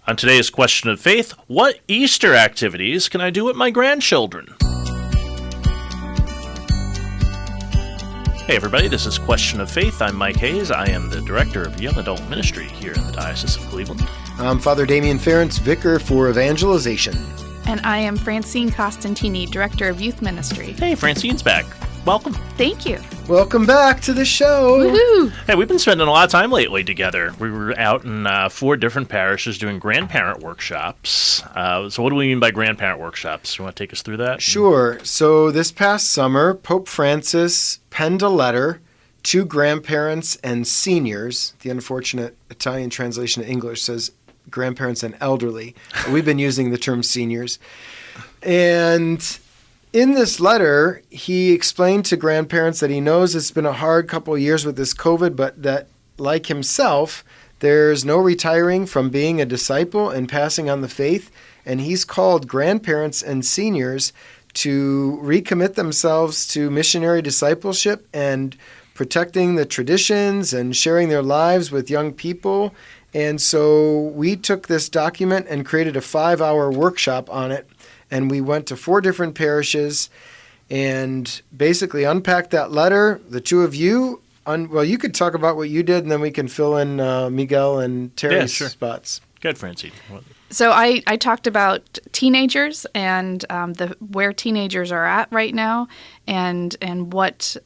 On today's Question of Faith, what Easter activities can I do with my grandchildren? Hey everybody, this is Question of Faith. I'm Mike Hayes. I am the Director of Young Adult Ministry here in the Diocese of Cleveland. I'm Father Damian, Vicar for Evangelization. And I am Francine Costantini, Director of Youth Ministry. Hey, Francine's back. Welcome. Thank you. Welcome back to the show. Woohoo! Hey, we've been spending a lot of time lately together. We were out in 4 different parishes doing Grandparent Workshops. So what do we mean by Grandparent Workshops? You want to take us through that? Sure. So this past summer, Pope Francis penned a letter to grandparents and seniors. The unfortunate Italian translation to English says grandparents and elderly. But we've been using the term seniors. And in this letter, he explained to grandparents that he knows it's been a hard couple of years with this COVID, but that, like himself, there's no retiring from being a disciple and passing on the faith. And he's called grandparents and seniors to recommit themselves to missionary discipleship and protecting the traditions and sharing their lives with young people. And so we took this document and created a 5-hour workshop on it. And we went to 4 different parishes and basically unpacked that letter. The two of you, you could talk about what you did, and then we can fill in Miguel and Terri's spots. Good, Francine. So I talked about teenagers and where teenagers are at right now, and what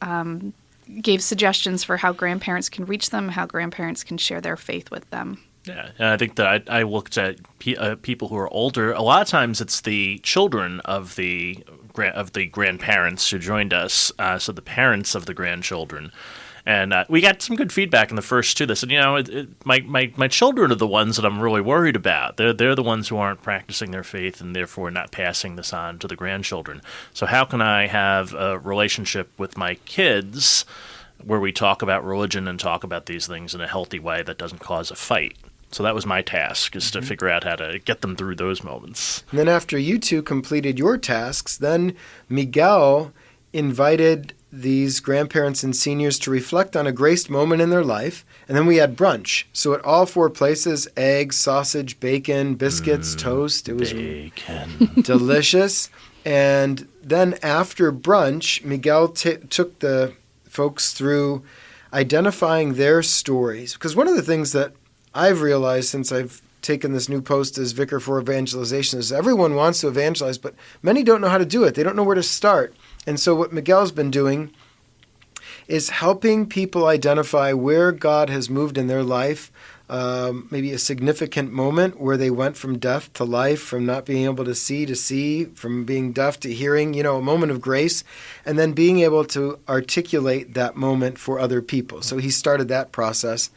gave suggestions for how grandparents can reach them, how grandparents can share their faith with them. Yeah, and I think that I looked at people who are older. A lot of times it's the children of the grandparents who joined us, so the parents of the grandchildren. And we got some good feedback in the first 2. They said, my children are the ones that I'm really worried about. They're the ones who aren't practicing their faith and therefore not passing this on to the grandchildren. So how can I have a relationship with my kids where we talk about religion and talk about these things in a healthy way that doesn't cause a fight? So that was my task, is to figure out how to get them through those moments. And then after you two completed your tasks, then Miguel invited these grandparents and seniors to reflect on a graced moment in their life. And then we had brunch. So at all 4 places, eggs, sausage, bacon, biscuits, toast. It was delicious. And then after brunch, Miguel took the folks through identifying their stories. Because one of the things that I've realized since I've taken this new post as Vicar for Evangelization is everyone wants to evangelize, but many don't know how to do it. They don't know where to start. And so what Miguel's been doing is helping people identify where God has moved in their life, maybe a significant moment where they went from death to life, from not being able to see, from being deaf to hearing, a moment of grace, and then being able to articulate that moment for other people. So he started that process.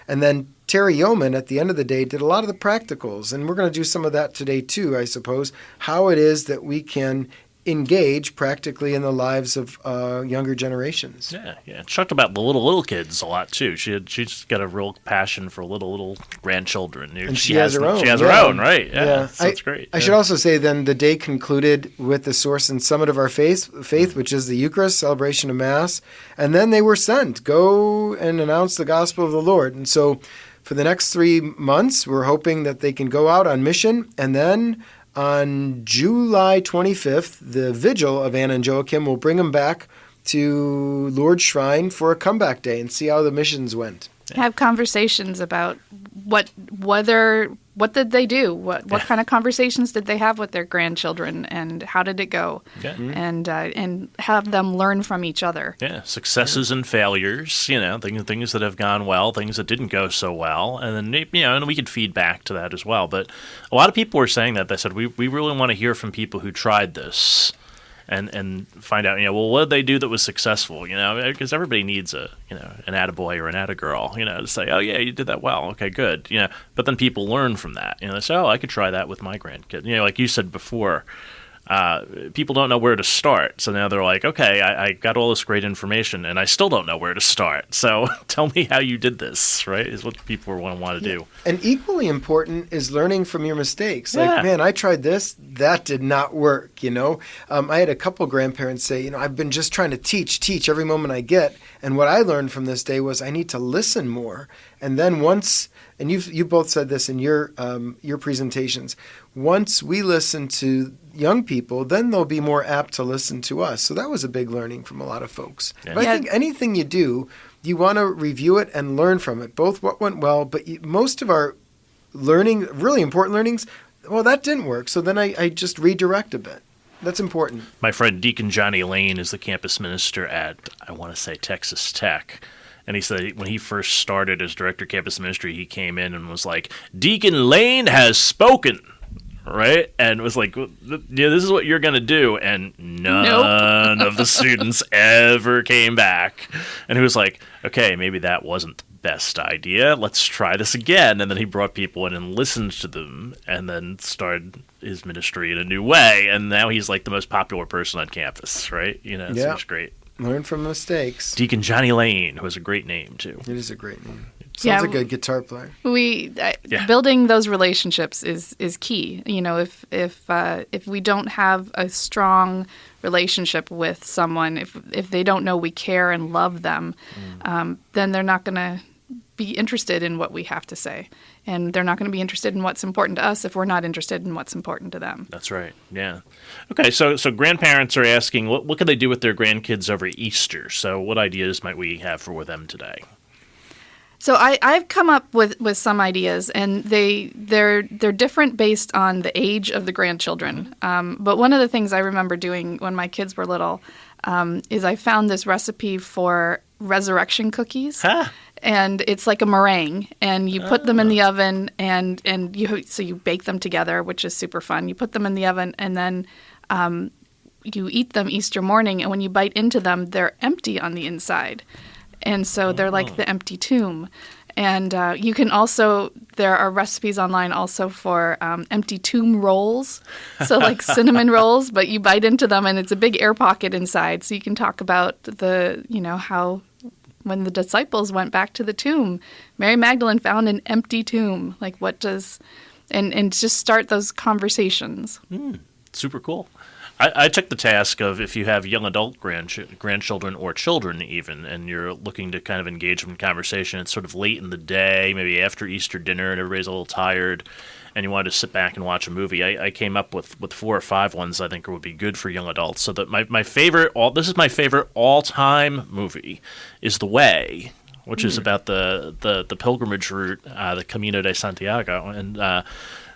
And then Terri Yohman, at the end of the day, did a lot of the practicals. And we're going to do some of that today, too, I suppose, how it is that we can engage practically in the lives of younger generations. Yeah. She talked about the little kids a lot, too. She's got a real passion for little grandchildren. And she has her own. She has her own, right? Yeah. So that's great. I should also say then the day concluded with the source and summit of our faith, which is the Eucharist, celebration of Mass. And then they were sent, go and announce the gospel of the Lord. And so for the next 3 months, we're hoping that they can go out on mission, and then on July 25th, the vigil of Anna and Joachim will bring them back to Lourdes Shrine for a comeback day and see how the missions went. Have conversations about what did they do? What kind of conversations did they have with their grandchildren, and how did it go? Yeah. And have them learn from each other. Yeah, successes and failures, things that have gone well, things that didn't go so well, and then and we could feed back to that as well. But a lot of people were saying that. They said we really want to hear from people who tried this. And find out, what did they do that was successful? Because everybody needs an attaboy or an attagirl, to say, oh yeah, you did that well, okay, good, But then people learn from that, they say, oh, I could try that with my grandkid. Like you said before, people don't know where to start. So now they're like, okay, I got all this great information, and I still don't know where to start. So tell me how you did this, right, is what people want to do. And equally important is learning from your mistakes. Like, man, I tried this. That did not work, I had a couple grandparents say, I've been just trying to teach every moment I get. And what I learned from this day was I need to listen more And then once, and you both said this in your presentations, once we listen to young people, then they'll be more apt to listen to us. So that was a big learning from a lot of folks. Yeah. But I think anything you do, you want to review it and learn from it, both what went well, but most of our learning, really important learnings, well, that didn't work. So then I just redirect a bit. That's important. My friend Deacon Johnny Lane is the campus minister at, I want to say, Texas Tech. And he said when he first started as director of campus ministry, he came in and was like, Deacon Lane has spoken, right? And was like, yeah, this is what you're going to do. And none of the students ever came back. And he was like, okay, maybe that wasn't the best idea. Let's try this again. And then he brought people in and listened to them and then started his ministry in a new way. And now he's like the most popular person on campus, right? It's great. Learn from mistakes. Deacon Johnny Lane, who has a great name, too. It is a great name. Sounds like a good guitar player. Building those relationships is key. If we don't have a strong relationship with someone, if they don't know we care and love them, then they're not going to be interested in what we have to say. And they're not going to be interested in what's important to us if we're not interested in what's important to them. That's right. Yeah. Okay. So grandparents are asking, what can they do with their grandkids over Easter? So what ideas might we have for them today? So I've come up with some ideas, and they're different based on the age of the grandchildren. But one of the things I remember doing when my kids were little is I found this recipe for resurrection cookies. Huh. And it's like a meringue, and you put them in the oven, and you bake them together, which is super fun. You put them in the oven, and then you eat them Easter morning, and when you bite into them, they're empty on the inside. And so they're like the empty tomb. And you can also, there are recipes online also for empty tomb rolls. So like cinnamon rolls, but you bite into them and it's a big air pocket inside. So you can talk about how when the disciples went back to the tomb, Mary Magdalene found an empty tomb. Like and just start those conversations. Super cool. I took the task of if you have young adult grandchildren or children even, and you're looking to kind of engage them in conversation, it's sort of late in the day, maybe after Easter dinner, and everybody's a little tired, and you wanted to sit back and watch a movie. I came up with 4 or 5 ones I think would be good for young adults. So that my favorite, this is my favorite all-time movie, is The Way, which is about the pilgrimage route, the Camino de Santiago, and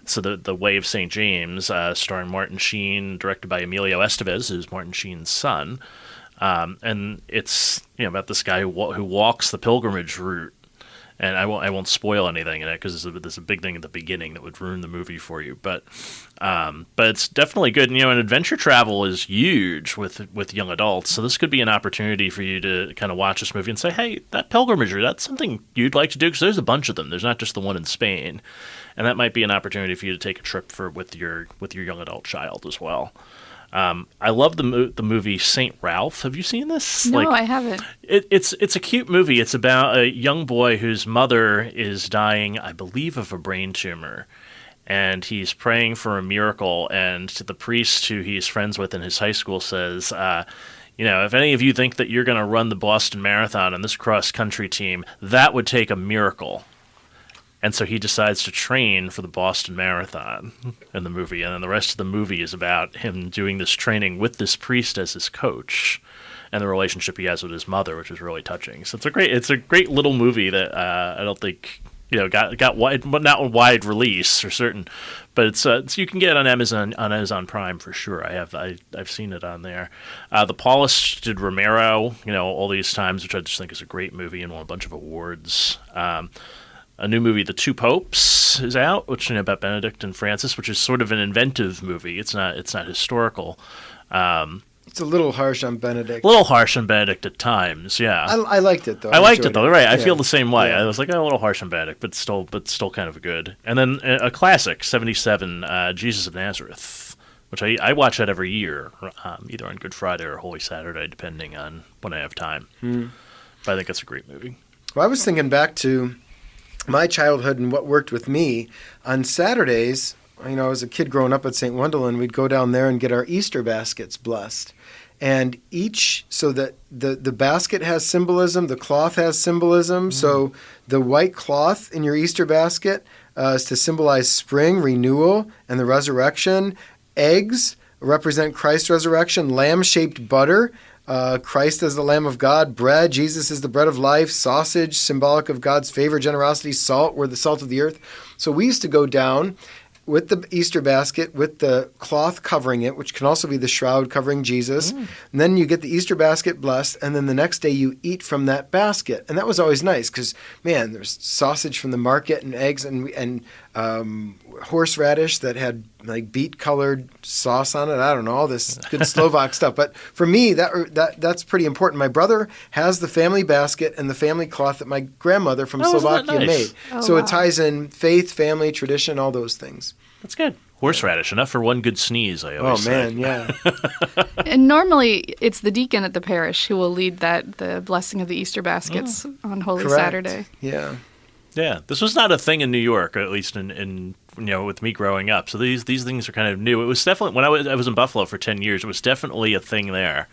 so the Way of St. James, starring Martin Sheen, directed by Emilio Estevez, who's Martin Sheen's son, and it's about this guy who walks the pilgrimage route. And I won't spoil anything in it because there's a big thing at the beginning that would ruin the movie for you. But it's definitely good. And adventure travel is huge with young adults. So this could be an opportunity for you to kind of watch this movie and say, hey, that pilgrimage route, that's something you'd like to do, because there's a bunch of them. There's not just the one in Spain. And that might be an opportunity for you to take a trip with your young adult child as well. I love the movie St. Ralph. Have you seen this? No, I haven't. It's a cute movie. It's about a young boy whose mother is dying, I believe, of a brain tumor. And he's praying for a miracle. And the priest who he's friends with in his high school says, if any of you think that you're going to run the Boston Marathon on this cross-country team, that would take a miracle. And so he decides to train for the Boston Marathon in the movie. And then the rest of the movie is about him doing this training with this priest as his coach and the relationship he has with his mother, which is really touching. So it's a great little movie that I don't think got wide, not wide release for certain, but it's you can get it on Amazon Prime for sure. I've seen it on there. The Polished did Romero, all these times, which I just think is a great movie and won a bunch of awards. A new movie, The Two Popes, is out, which is about Benedict and Francis, which is sort of an inventive movie. It's not historical. It's a little harsh on Benedict. A little harsh on Benedict at times, yeah. I liked it though. I liked it though. Right, I feel the same way. Yeah. I was like a little harsh on Benedict, but still kind of good. And then a classic, 1977, Jesus of Nazareth, which I watch that every year, either on Good Friday or Holy Saturday, depending on when I have time. But I think it's a great movie. Well, I was thinking back to my childhood and what worked with me. On Saturdays, as a kid growing up at St. Wendelin, we'd go down there and get our Easter baskets blessed. And so that the basket has symbolism, the cloth has symbolism. So the white cloth in your Easter basket is to symbolize spring, renewal, and the resurrection. Eggs represent Christ's resurrection. Lamb-shaped butter, Christ as the Lamb of God. Bread, Jesus is the bread of life. Sausage, symbolic of God's favor, generosity. Salt, we're the salt of the earth. So we used to go down with the Easter basket, with the cloth covering it, which can also be the shroud covering Jesus. And then you get the Easter basket blessed, and then the next day you eat from that basket. And that was always nice because, man, there's sausage from the market and eggs and horseradish that had like beet-colored sauce on it. I don't know, all this good Slovak stuff. But for me, that's pretty important. My brother has the family basket and the family cloth that my grandmother from Slovakia made. So it ties in faith, family, tradition, all those things. That's good. Horseradish, enough for one good sneeze, I always say. Yeah. And normally it's the deacon at the parish who will lead the blessing of the Easter baskets on Holy Saturday. Yeah. Yeah, this was not a thing in New York, or at least in with me growing up. So these things are kind of new. It was definitely when I was in Buffalo for 10 years. It was definitely a thing there,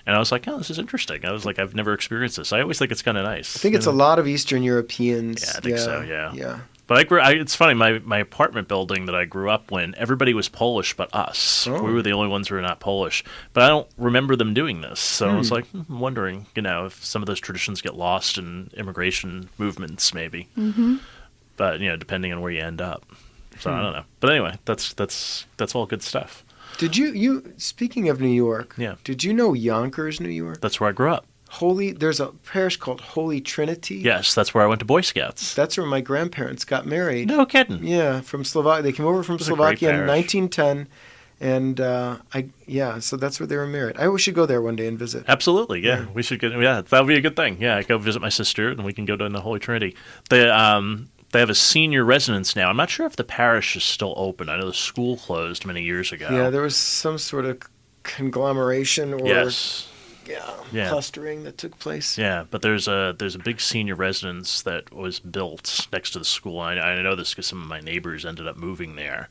and I was like, oh, this is interesting. I was like, I've never experienced this. I always think it's kind of nice. I think it's a lot of Eastern Europeans. Yeah, I think so. Yeah. Yeah. But it's funny, my apartment building that I grew up in, everybody was Polish but us. Oh. We were the only ones who were not Polish. But I don't remember them doing this. So I was like, I'm wondering, if some of those traditions get lost in immigration movements, maybe. Mm-hmm. But, depending on where you end up. So I don't know. But anyway, that's all good stuff. Did you speaking of New York, did you know Yonkers, New York? That's where I grew up. There's a parish called Holy Trinity. Yes, that's where I went to Boy Scouts. That's where my grandparents got married. No kidding. Yeah, from Slovakia. They came over from Slovakia in 1910, and so that's where they were married. I should go there one day and visit. Absolutely, yeah. We should go. Yeah, that would be a good thing. Yeah, I go visit my sister, and we can go to the Holy Trinity. They have a senior residence now. I'm not sure if the parish is still open. I know the school closed many years ago. Yeah, there was some sort of conglomeration or clustering that took place. Yeah, but there's a big senior residence that was built next to the school. I know this because some of my neighbors ended up moving there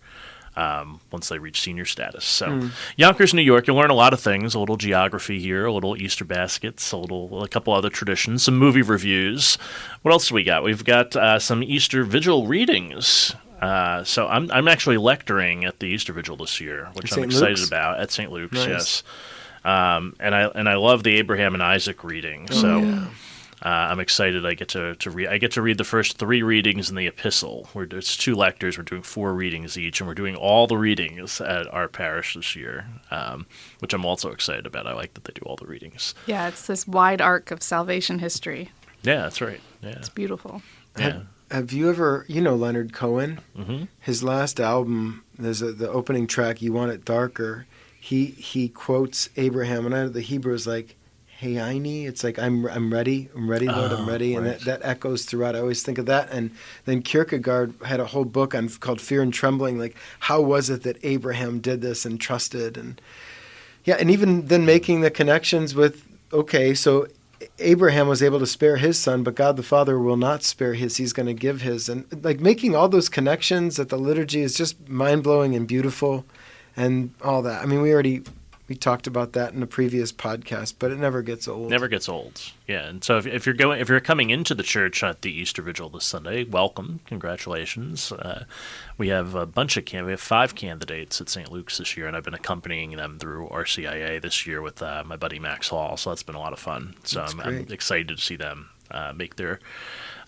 once they reached senior status. So Yonkers, New York, you'll learn a lot of things, a little geography here, a little Easter baskets, a couple other traditions, some movie reviews. What else do we got? We've got some Easter Vigil readings. So I'm actually lecturing at the Easter Vigil this year, which I'm excited about at St. Luke's. Nice. Yes. And I love the Abraham and Isaac reading. I'm excited. I get to read. I get to read the first 3 readings in the epistle. It's 2 lectors. We're doing 4 readings each, and we're doing all the readings at our parish this year, which I'm also excited about. I like that they do all the readings. Yeah, it's this wide arc of salvation history. Yeah, that's right. Yeah, it's beautiful. Yeah. Have you ever, Leonard Cohen? Mm-hmm. His last album, there's the opening track, "You Want It Darker." He quotes Abraham, and the Hebrew is like, "Hey, Aini." It's like, I'm ready, Lord, I'm ready. Right. And that echoes throughout. I always think of that. And then Kierkegaard had a whole book called Fear and Trembling, like how was it that Abraham did this and trusted? And even then making the connections with, okay, so Abraham was able to spare his son, but God the Father will not spare his. He's going to give his. And like making all those connections at the liturgy is just mind-blowing and beautiful and all that. I mean, we talked about that in a previous podcast, but it never gets old. Never gets old. Yeah, and so if you're coming into the church at the Easter Vigil this Sunday, welcome, congratulations. We have we have 5 candidates at St. Luke's this year, and I've been accompanying them through RCIA this year with my buddy Max Hall. So that's been a lot of fun. So I'm excited to see them make their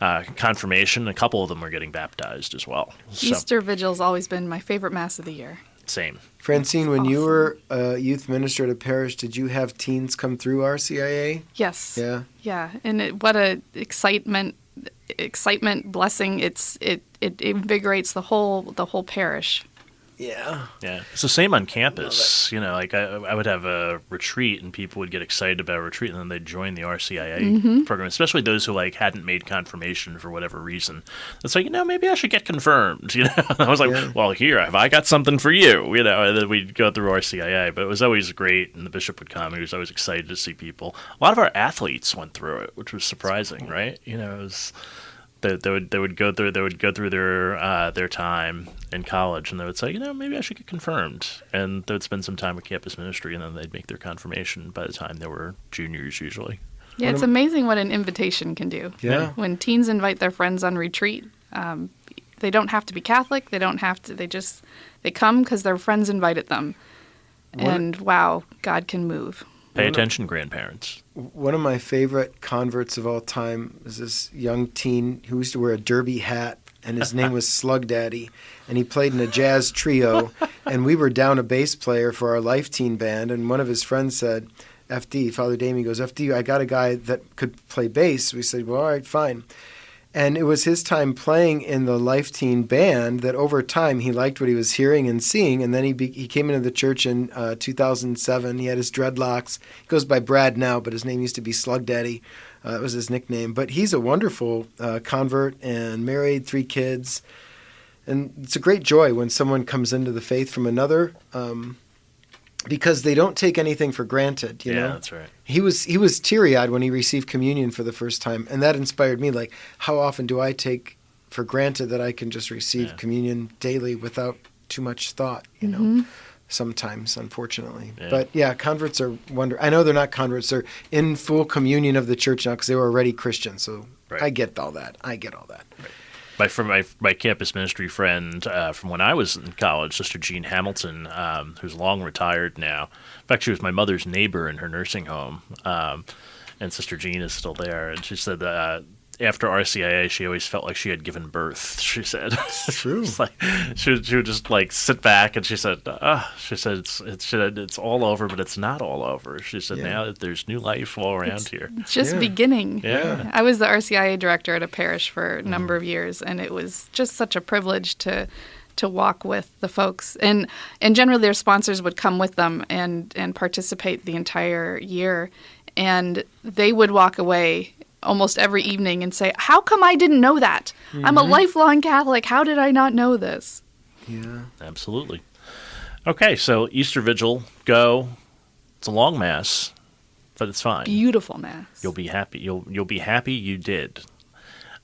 confirmation. A couple of them are getting baptized as well. Easter Vigil's always been my favorite mass of the year. Same. Francine, when you were a youth minister at a parish, did you have teens come through RCIA? Yes. Yeah. Yeah, and what a excitement, blessing! It invigorates the whole parish. Yeah. Yeah. It's the same on campus. Like I would have a retreat and people would get excited about a retreat and then they'd join the RCIA program, especially those who hadn't made confirmation for whatever reason. It's like, maybe I should get confirmed. I was like, well, here, have I got something for you? And then we'd go through RCIA, but it was always great. And the bishop would come. He was always excited to see people. A lot of our athletes went through it, which was surprising, right? It was They would go through their time in college, and they would say, maybe I should get confirmed, and they would spend some time with campus ministry, and then they'd make their confirmation by the time they were juniors usually. Yeah, it's amazing what an invitation can do. Yeah. When teens invite their friends on retreat, they don't have to be Catholic. They don't have to. They come because their friends invited them, and wow, God can move. Pay attention, grandparents. One of my favorite converts of all time is this young teen who used to wear a derby hat, and his name was Slug Daddy, and he played in a jazz trio, and we were down a bass player for our Life Teen band, and one of his friends said, FD, Father Damian goes, FD, I got a guy that could play bass. We said, well, all right, fine. And it was his time playing in the Life Teen band that over time he liked what he was hearing and seeing. And then he came into the church in 2007. He had his dreadlocks. He goes by Brad now, but his name used to be Slug Daddy. That was his nickname. But he's a wonderful convert and married, 3 kids. And it's a great joy when someone comes into the faith from another because they don't take anything for granted, you know? Yeah, that's right. He was teary-eyed when he received communion for the first time, and that inspired me. Like, how often do I take for granted that I can just receive communion daily without too much thought, you know? Sometimes, unfortunately. Yeah. But yeah, converts are I know they're not converts. They're in full communion of the church now because they were already Christians. So Right. I get all that. Right. My campus ministry friend from when I was in college, Sister Jean Hamilton, who's long retired now. In fact, she was my mother's neighbor in her nursing home, and Sister Jean is still there. And she said after RCIA, she always felt like she had given birth. She said, It's true. It's like she would just like sit back, and she said it's all over, but it's not all over. She said now there's new life all around here. It's just Yeah. beginning. Yeah. I was the RCIA director at a parish for a number of years, and it was just such a privilege to walk with the folks. And generally their sponsors would come with them and participate the entire year. And they would walk away almost every evening and say, how come I didn't know that? I'm a lifelong Catholic. How did I not know this? Yeah. Absolutely. Okay, so Easter Vigil, go. It's a long mass, but it's fine. Beautiful Mass. You'll be happy. You'll be happy you did.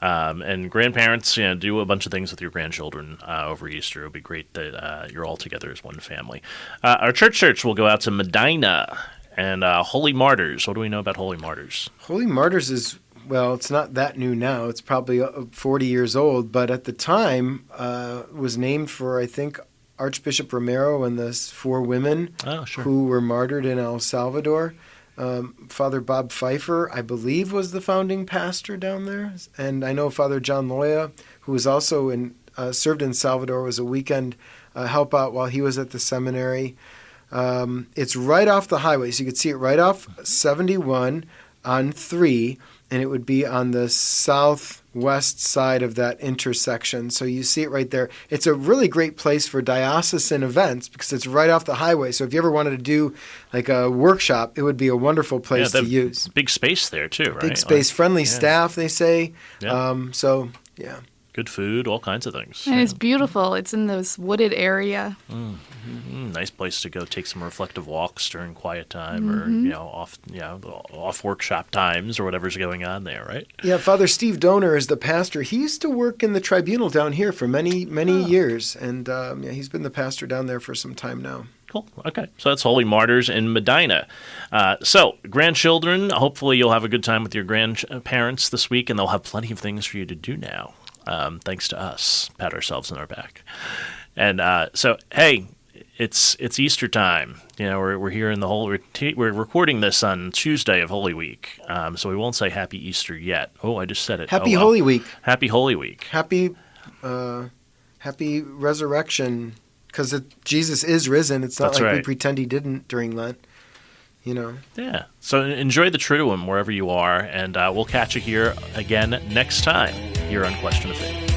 And grandparents, do a bunch of things with your grandchildren over Easter. It'll be great that you're all together as one family. Our church will go out to Medina and Holy Martyrs. What do we know about Holy Martyrs? Holy Martyrs is, well, it's not that new now. It's probably 40 years old, but at the time was named for, I think, Archbishop Romero and the 4 women who were martyred in El Salvador. Father Bob Pfeiffer, I believe, was the founding pastor down there. And I know Father John Loya, who was also served in Salvador, was a weekend help out while he was at the seminary. It's right off the highway, so you could see it right off 71 on 3, and it would be on the southwest side of that intersection. So you see it right there. It's a really great place for diocesan events because it's right off the highway. So if you ever wanted to do like a workshop, it would be a wonderful place to use. Big space there too, right? Big space, friendly staff, they say. Yeah. So, yeah. Good food, all kinds of things. And it's beautiful. It's in this wooded area. Nice place to go take some reflective walks during quiet time or off workshop times or whatever's going on there, right? Yeah, Father Steve Donor is the pastor. He used to work in the tribunal down here for many years, and he's been the pastor down there for some time now. Cool. Okay. So that's Holy Martyrs in Medina. So grandchildren, hopefully you'll have a good time with your grandparents this week, and they'll have plenty of things for you to do now. Thanks to us, pat ourselves on our back. And so, hey, it's Easter time. We're here in we're recording this on Tuesday of Holy Week, so we won't say Happy Easter yet. Oh, I just said it. Happy Holy Week. Happy Holy Week. Happy resurrection, because Jesus is risen. It's not we pretend he didn't during Lent. Yeah. So enjoy the Triduum wherever you are, and we'll catch you here again next time here on Question of Faith.